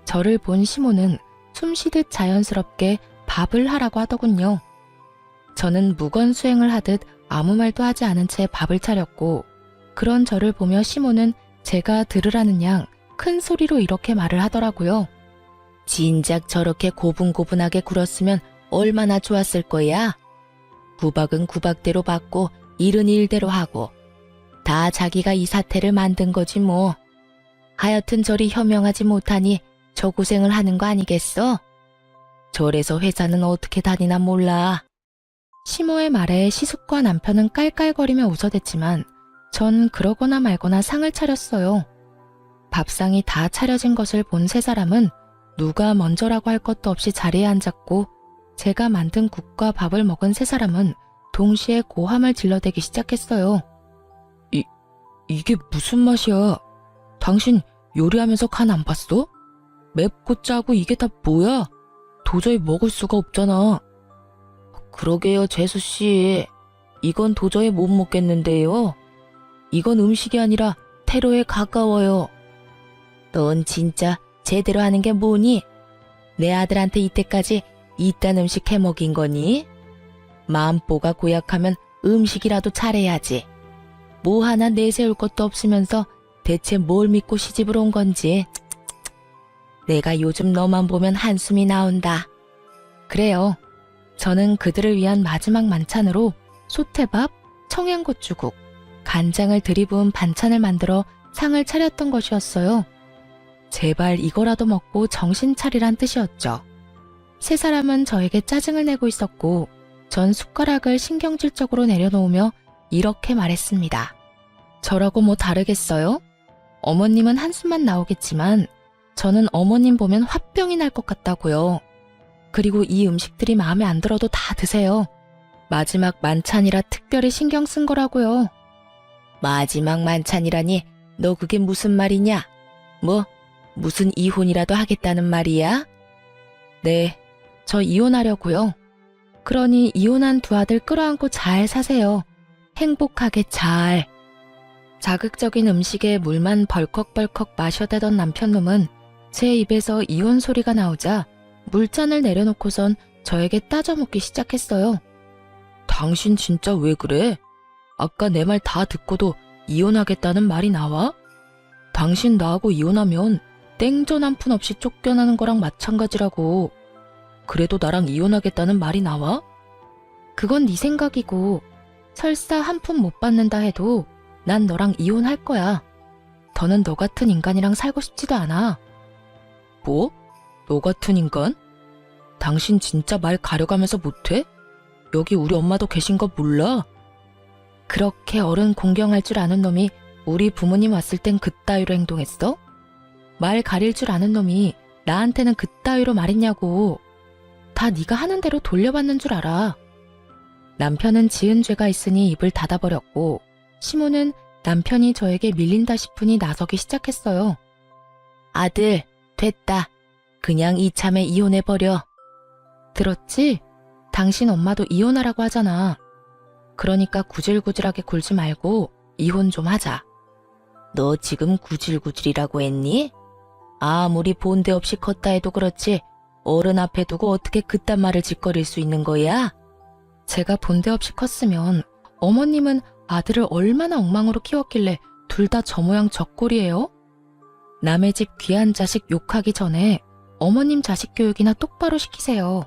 저를 본 시모는 숨쉬듯 자연스럽게 밥을 하라고 하더군요. 저는 무건수행을 하듯 아무 말도 하지 않은 채 밥을 차렸고 그런 저를 보며 시모는 제가 들으라는 양 큰 소리로 이렇게 말을 하더라고요. 진작 저렇게 고분고분하게 굴었으면 얼마나 좋았을 거야. 구박은 구박대로 받고 일은 일대로 하고 다 자기가 이 사태를 만든 거지 뭐. 하여튼 저리 현명하지 못하니 저 고생을 하는 거 아니겠어? 저래서 회사는 어떻게 다니나 몰라. 시모의 말에 시숙과 남편은 깔깔거리며 웃어댔지만 전 그러거나 말거나 상을 차렸어요. 밥상이 다 차려진 것을 본 세 사람은 누가 먼저라고 할 것도 없이 자리에 앉았고 제가 만든 국과 밥을 먹은 세 사람은 동시에 고함을 질러대기 시작했어요. 이게 무슨 맛이야? 당신 요리하면서 간 안 봤어? 맵고 짜고 이게 다 뭐야? 도저히 먹을 수가 없잖아. 그러게요, 재수씨. 이건 도저히 못 먹겠는데요. 이건 음식이 아니라 테러에 가까워요. 넌 진짜 제대로 하는 게 뭐니? 내 아들한테 이때까지 이딴 음식 해 먹인 거니? 마음보가 고약하면 음식이라도 잘해야지. 뭐 하나 내세울 것도 없으면서 대체 뭘 믿고 시집을 온 건지. 내가 요즘 너만 보면 한숨이 나온다. 그래요. 저는 그들을 위한 마지막 만찬으로 소태밥, 청양고추국, 간장을 들이부은 반찬을 만들어 상을 차렸던 것이었어요. 제발 이거라도 먹고 정신 차리란 뜻이었죠. 세 사람은 저에게 짜증을 내고 있었고 전 숟가락을 신경질적으로 내려놓으며 이렇게 말했습니다. 저라고 뭐 다르겠어요? 어머님은 한숨만 나오겠지만 저는 어머님 보면 화병이 날 것 같다고요. 그리고 이 음식들이 마음에 안 들어도 다 드세요. 마지막 만찬이라 특별히 신경 쓴 거라고요. 마지막 만찬이라니 너 그게 무슨 말이냐? 뭐 무슨 이혼이라도 하겠다는 말이야? 네, 저 이혼하려고요. 그러니 이혼한 두 아들 끌어안고 잘 사세요. 행복하게 잘. 자극적인 음식에 물만 벌컥벌컥 마셔대던 남편놈은 제 입에서 이혼 소리가 나오자 물잔을 내려놓고선 저에게 따져묻기 시작했어요. 당신 진짜 왜 그래? 아까 내 말 다 듣고도 이혼하겠다는 말이 나와? 당신 나하고 이혼하면 땡전 한 푼 없이 쫓겨나는 거랑 마찬가지라고. 그래도 나랑 이혼하겠다는 말이 나와? 그건 네 생각이고 설사 한 푼 못 받는다 해도 난 너랑 이혼할 거야. 더는 너 같은 인간이랑 살고 싶지도 않아. 뭐? 너 같은 인간? 당신 진짜 말 가려가면서 못해? 여기 우리 엄마도 계신 거 몰라? 그렇게 어른 공경할 줄 아는 놈이 우리 부모님 왔을 땐 그따위로 행동했어? 말 가릴 줄 아는 놈이 나한테는 그따위로 말했냐고. 다 네가 하는 대로 돌려받는 줄 알아. 남편은 지은 죄가 있으니 입을 닫아버렸고 시모는 남편이 저에게 밀린다 싶으니 나서기 시작했어요. 아들, 됐다. 그냥 이참에 이혼해버려. 들었지? 당신 엄마도 이혼하라고 하잖아. 그러니까 구질구질하게 굴지 말고 이혼 좀 하자. 너 지금 구질구질이라고 했니? 아무리 본데 없이 컸다 해도 그렇지 어른 앞에 두고 어떻게 그딴 말을 짓거릴 수 있는 거야? 제가 본데 없이 컸으면 어머님은 아들을 얼마나 엉망으로 키웠길래 둘 다 저 모양 저 꼴이에요? 남의 집 귀한 자식 욕하기 전에 어머님 자식 교육이나 똑바로 시키세요.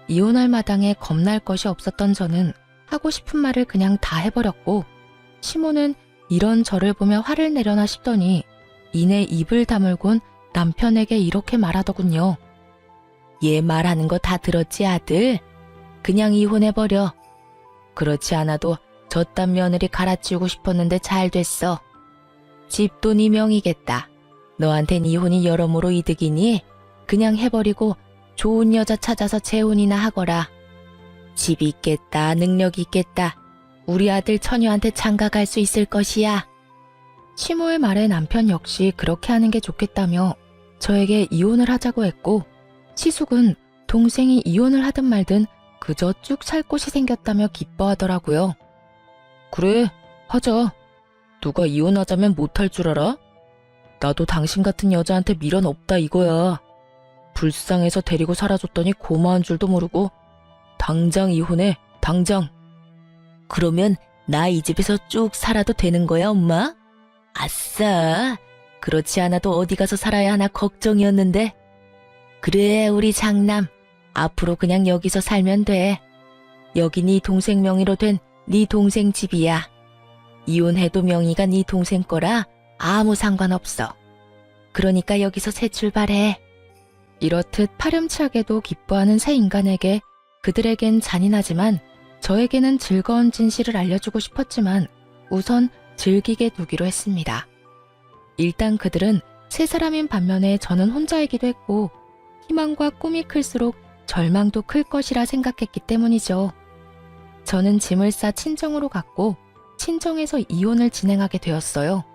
이혼할 마당에 겁날 것이 없었던 저는 하고 싶은 말을 그냥 다 해버렸고 시모는 이런 저를 보며 화를 내려나 싶더니 이내 입을 다물곤 남편에게 이렇게 말하더군요. 얘 말하는 거 다 들었지 아들? 그냥 이혼해버려. 그렇지 않아도 저딴 며느리 갈아치우고 싶었는데 잘 됐어. 집도 네 명이겠다. 너한텐 이혼이 여러모로 이득이니 그냥 해버리고 좋은 여자 찾아서 재혼이나 하거라. 집이 있겠다, 능력이 있겠다. 우리 아들 처녀한테 장가갈 수 있을 것이야. 시모의 말에 남편 역시 그렇게 하는 게 좋겠다며 저에게 이혼을 하자고 했고 시숙은 동생이 이혼을 하든 말든 그저 쭉 살 곳이 생겼다며 기뻐하더라고요. 그래, 하자. 누가 이혼하자면 못할 줄 알아? 나도 당신 같은 여자한테 미련 없다 이거야. 불쌍해서 데리고 살아줬더니 고마운 줄도 모르고 당장 이혼해, 당장. 그러면 나 이 집에서 쭉 살아도 되는 거야, 엄마? 아싸, 그렇지 않아도 어디 가서 살아야 하나 걱정이었는데. 그래, 우리 장남. 앞으로 그냥 여기서 살면 돼. 여기 네 동생 명의로 된 네 동생 집이야. 이혼해도 명의가 네 동생 거라 아무 상관없어. 그러니까 여기서 새 출발해. 이렇듯 파렴치하게도 기뻐하는 새 인간에게 그들에겐 잔인하지만 저에게는 즐거운 진실을 알려주고 싶었지만 우선 즐기게 두기로 했습니다. 일단 그들은 세 사람인 반면에 저는 혼자이기도 했고 희망과 꿈이 클수록 절망도 클 것이라 생각했기 때문이죠. 저는 짐을 싸 친정으로 갔고 친정에서 이혼을 진행하게 되었어요.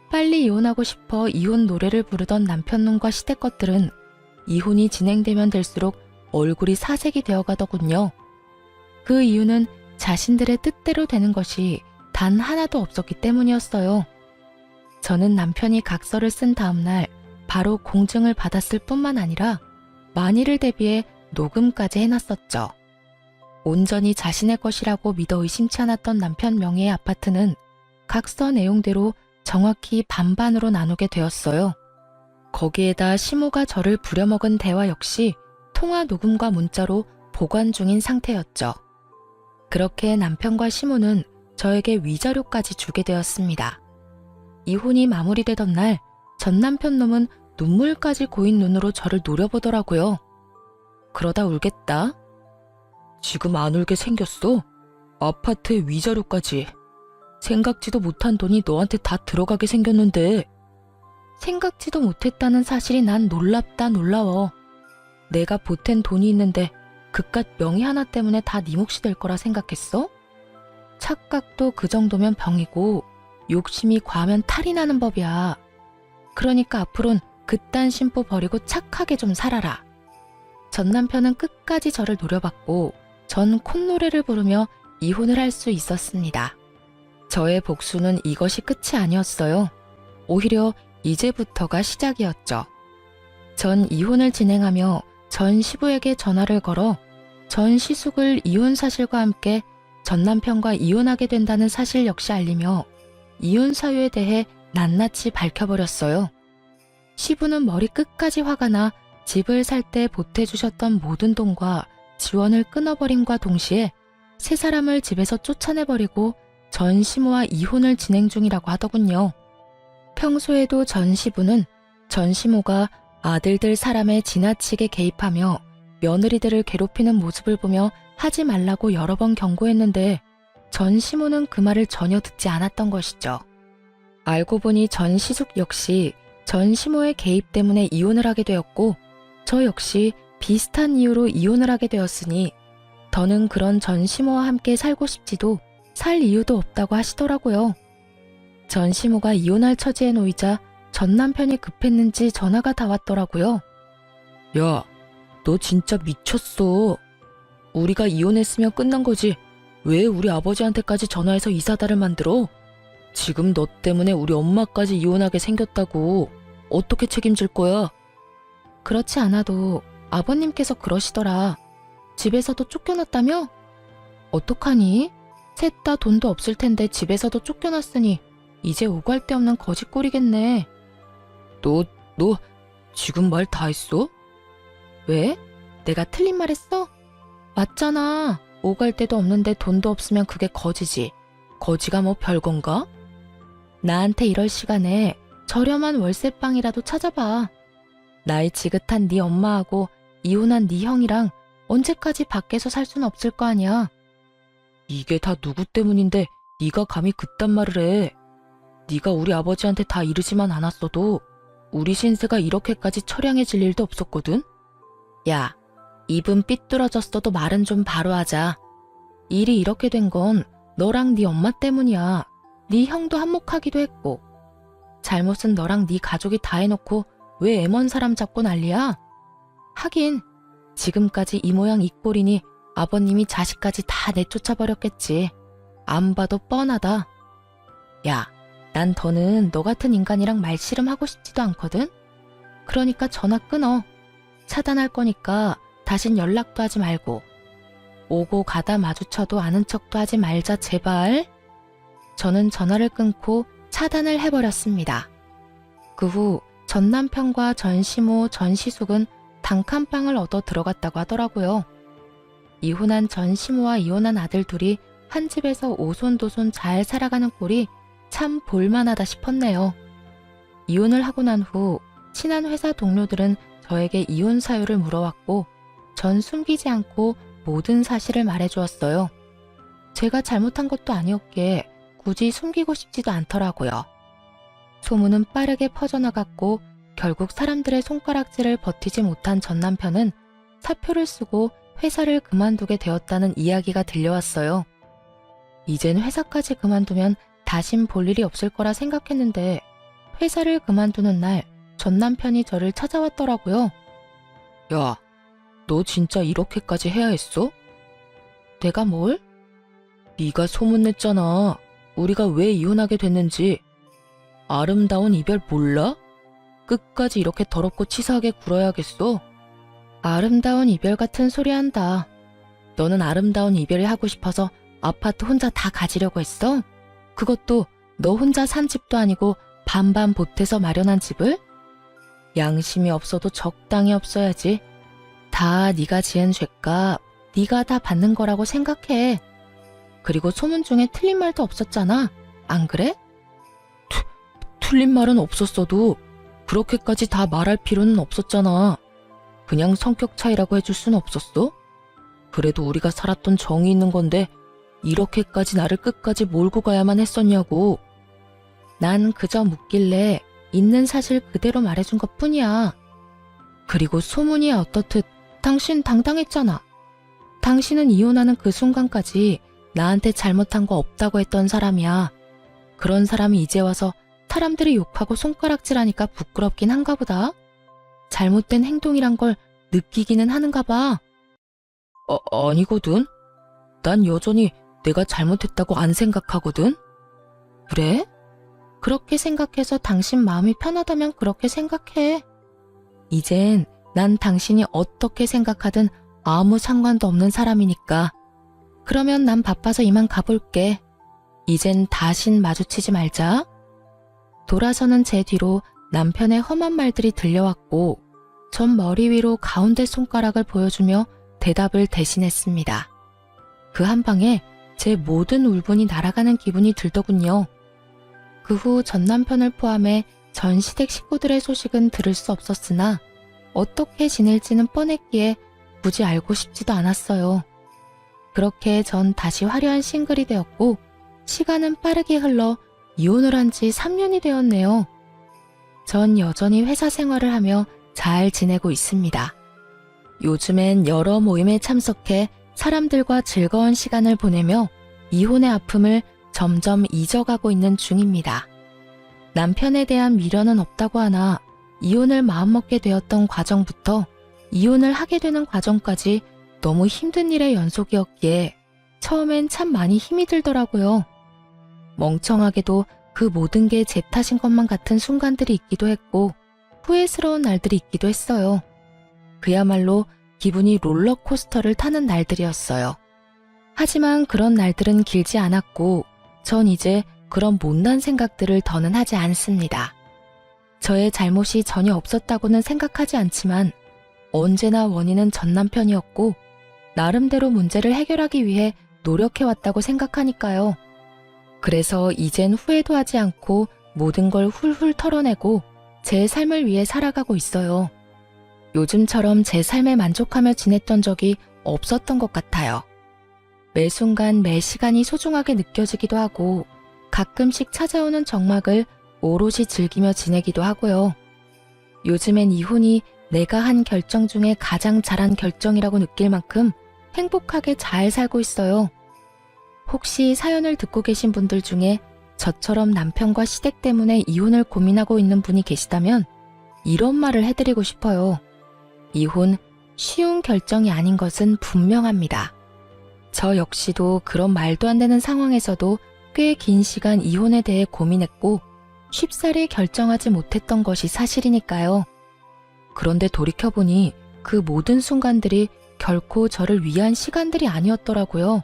빨리 이혼하고 싶어 이혼 노래를 부르던 남편놈과 시댁것들은 이혼이 진행되면 될수록 얼굴이 사색이 되어가더군요. 그 이유는 자신들의 뜻대로 되는 것이 단 하나도 없었기 때문이었어요. 저는 남편이 각서를 쓴 다음날 바로 공증을 받았을 뿐만 아니라 만일을 대비해 녹음까지 해놨었죠. 온전히 자신의 것이라고 믿어 의심치 않았던 남편 명의의 아파트는 각서 내용대로 정확히 반반으로 나누게 되었어요. 거기에다 시모가 저를 부려먹은 대화 역시 통화 녹음과 문자로 보관 중인 상태였죠. 그렇게 남편과 시모는 저에게 위자료까지 주게 되었습니다. 이혼이 마무리되던 날 전 남편 놈은 눈물까지 고인 눈으로 저를 노려보더라고요. 그러다 울겠다. 지금 안 울게 생겼어? 아파트에 위자료까지. 생각지도 못한 돈이 너한테 다 들어가게 생겼는데. 생각지도 못했다는 사실이 난 놀랍다 놀라워. 내가 보탠 돈이 있는데 그깟 명의 하나 때문에 다 네 몫이 될 거라 생각했어? 착각도 그 정도면 병이고 욕심이 과하면 탈이 나는 법이야. 그러니까 앞으론 그딴 심보 버리고 착하게 좀 살아라. 전 남편은 끝까지 저를 노려봤고 전 콧노래를 부르며 이혼을 할 수 있었습니다. 저의 복수는 이것이 끝이 아니었어요. 오히려 이제부터가 시작이었죠. 전 이혼을 진행하며 전 시부에게 전화를 걸어 전 시숙을 이혼 사실과 함께 전 남편과 이혼하게 된다는 사실 역시 알리며 이혼 사유에 대해 낱낱이 밝혀버렸어요. 시부는 머리 끝까지 화가 나 집을 살 때 보태주셨던 모든 돈과 지원을 끊어버림과 동시에 세 사람을 집에서 쫓아내버리고 전 시모와 이혼을 진행 중이라고 하더군요. 평소에도 전 시부는 전 시모가 아들들 사람에 지나치게 개입하며 며느리들을 괴롭히는 모습을 보며 하지 말라고 여러 번 경고했는데 전 시모는 그 말을 전혀 듣지 않았던 것이죠. 알고 보니 전 시숙 역시 전 시모의 개입 때문에 이혼을 하게 되었고 저 역시 비슷한 이유로 이혼을 하게 되었으니 더는 그런 전 시모와 함께 살고 싶지도 살 이유도 없다고 하시더라고요. 전 시모가 이혼할 처지에 놓이자 전 남편이 급했는지 전화가 다 왔더라고요. 야, 너 진짜 미쳤어. 우리가 이혼했으면 끝난 거지. 왜 우리 아버지한테까지 전화해서 이사다를 만들어? 지금 너 때문에 우리 엄마까지 이혼하게 생겼다고. 어떻게 책임질 거야? 그렇지 않아도 아버님께서 그러시더라. 집에서도 쫓겨났다며? 어떡하니? 셋 다 돈도 없을 텐데 집에서도 쫓겨났으니 이제 오갈 데 없는 거짓골이겠네. 너 지금 말 다 했어? 왜? 내가 틀린 말 했어? 맞잖아. 오갈 데도 없는데 돈도 없으면 그게 거지지. 거지가 뭐 별건가? 나한테 이럴 시간에 저렴한 월세방이라도 찾아봐. 나이 지긋한 네 엄마하고 이혼한 네 형이랑 언제까지 밖에서 살 순 없을 거 아니야. 이게 다 누구 때문인데 네가 감히 그딴 말을 해. 네가 우리 아버지한테 다 이르지만 않았어도 우리 신세가 이렇게까지 처량해질 일도 없었거든. 야, 입은 삐뚤어졌어도 말은 좀 바로 하자. 일이 이렇게 된 건 너랑 네 엄마 때문이야. 네 형도 한몫하기도 했고. 잘못은 너랑 네 가족이 다 해놓고 왜 애먼 사람 잡고 난리야? 하긴 지금까지 이 모양 이 꼴이니 아버님이 자식까지 다 내쫓아버렸겠지. 안 봐도 뻔하다. 야, 난 더는 너 같은 인간이랑 말씨름하고 싶지도 않거든? 그러니까 전화 끊어. 차단할 거니까 다신 연락도 하지 말고. 오고 가다 마주쳐도 아는 척도 하지 말자 제발. 저는 전화를 끊고 차단을 해버렸습니다. 그 후 전 남편과 전 시모, 전 시숙은 단칸방을 얻어 들어갔다고 하더라고요. 이혼한 전 시모와 이혼한 아들 둘이 한 집에서 오손도손 잘 살아가는 꼴이 참 볼만하다 싶었네요. 이혼을 하고 난 후 친한 회사 동료들은 저에게 이혼 사유를 물어왔고 전 숨기지 않고 모든 사실을 말해주었어요. 제가 잘못한 것도 아니었기에 굳이 숨기고 싶지도 않더라고요. 소문은 빠르게 퍼져나갔고 결국 사람들의 손가락질을 버티지 못한 전 남편은 사표를 쓰고 회사를 그만두게 되었다는 이야기가 들려왔어요. 이젠 회사까지 그만두면 다신 볼 일이 없을 거라 생각했는데 회사를 그만두는 날 전 남편이 저를 찾아왔더라고요. 야, 너 진짜 이렇게까지 해야 했어? 내가 뭘? 네가 소문냈잖아. 우리가 왜 이혼하게 됐는지. 아름다운 이별 몰라? 끝까지 이렇게 더럽고 치사하게 굴어야겠어? 아름다운 이별 같은 소리 한다. 너는 아름다운 이별을 하고 싶어서 아파트 혼자 다 가지려고 했어? 그것도 너 혼자 산 집도 아니고 반반 보태서 마련한 집을? 양심이 없어도 적당히 없어야지. 다 네가 지은 죄값, 네가 다 받는 거라고 생각해. 그리고 소문 중에 틀린 말도 없었잖아. 안 그래? 틀린 말은 없었어도 그렇게까지 다 말할 필요는 없었잖아. 그냥 성격 차이라고 해줄 순 없었어? 그래도 우리가 살았던 정이 있는 건데 이렇게까지 나를 끝까지 몰고 가야만 했었냐고. 난 그저 묻길래 있는 사실 그대로 말해준 것뿐이야. 그리고 소문이 어떻듯 당신 당당했잖아. 당신은 이혼하는 그 순간까지 나한테 잘못한 거 없다고 했던 사람이야. 그런 사람이 이제 와서 사람들이 욕하고 손가락질하니까 부끄럽긴 한가 보다. 잘못된 행동이란 걸 느끼기는 하는가 봐. 아니거든. 난 여전히 내가 잘못했다고 안 생각하거든. 그래? 그렇게 생각해서 당신 마음이 편하다면 그렇게 생각해. 이젠 난 당신이 어떻게 생각하든 아무 상관도 없는 사람이니까. 그러면 난 바빠서 이만 가볼게. 이젠 다신 마주치지 말자. 돌아서는 제 뒤로 남편의 험한 말들이 들려왔고 전 머리 위로 가운데 손가락을 보여주며 대답을 대신했습니다. 그 한 방에 제 모든 울분이 날아가는 기분이 들더군요. 그 후 전 남편을 포함해 전 시댁 식구들의 소식은 들을 수 없었으나 어떻게 지낼지는 뻔했기에 굳이 알고 싶지도 않았어요. 그렇게 전 다시 화려한 싱글이 되었고 시간은 빠르게 흘러 이혼을 한 지 3년이 되었네요. 전 여전히 회사 생활을 하며 잘 지내고 있습니다. 요즘엔 여러 모임에 참석해 사람들과 즐거운 시간을 보내며 이혼의 아픔을 점점 잊어가고 있는 중입니다. 남편에 대한 미련은 없다고 하나 이혼을 마음먹게 되었던 과정부터 이혼을 하게 되는 과정까지 너무 힘든 일의 연속이었기에 처음엔 참 많이 힘이 들더라고요. 멍청하게도 그 모든 게 제 탓인 것만 같은 순간들이 있기도 했고 후회스러운 날들이 있기도 했어요. 그야말로 기분이 롤러코스터를 타는 날들이었어요. 하지만 그런 날들은 길지 않았고 전 이제 그런 못난 생각들을 더는 하지 않습니다. 저의 잘못이 전혀 없었다고는 생각하지 않지만 언제나 원인은 전 남편이었고 나름대로 문제를 해결하기 위해 노력해왔다고 생각하니까요. 그래서 이젠 후회도 하지 않고 모든 걸 훌훌 털어내고 제 삶을 위해 살아가고 있어요. 요즘처럼 제 삶에 만족하며 지냈던 적이 없었던 것 같아요. 매 순간 매 시간이 소중하게 느껴지기도 하고 가끔씩 찾아오는 적막을 오롯이 즐기며 지내기도 하고요. 요즘엔 이혼이 내가 한 결정 중에 가장 잘한 결정이라고 느낄 만큼 행복하게 잘 살고 있어요. 혹시 사연을 듣고 계신 분들 중에 저처럼 남편과 시댁 때문에 이혼을 고민하고 있는 분이 계시다면 이런 말을 해드리고 싶어요. 이혼 쉬운 결정이 아닌 것은 분명합니다. 저 역시도 그런 말도 안 되는 상황에서도 꽤 긴 시간 이혼에 대해 고민했고 쉽사리 결정하지 못했던 것이 사실이니까요. 그런데 돌이켜보니 그 모든 순간들이 결코 저를 위한 시간들이 아니었더라고요.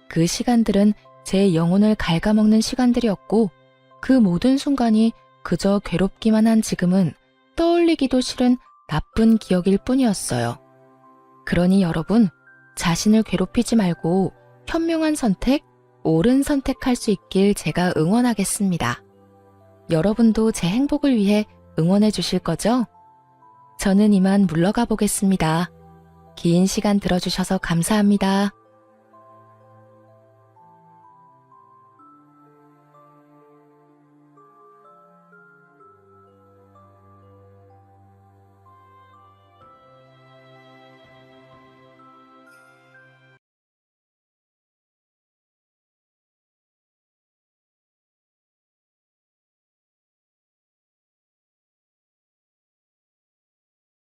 그 시간들은 제 영혼을 갉아먹는 시간들이었고 그 모든 순간이 그저 괴롭기만 한 지금은 떠올리기도 싫은 나쁜 기억일 뿐이었어요. 그러니 여러분, 자신을 괴롭히지 말고 현명한 선택, 옳은 선택할 수 있길 제가 응원하겠습니다. 여러분도 제 행복을 위해 응원해 주실 거죠? 저는 이만 물러가 보겠습니다. 긴 시간 들어주셔서 감사합니다.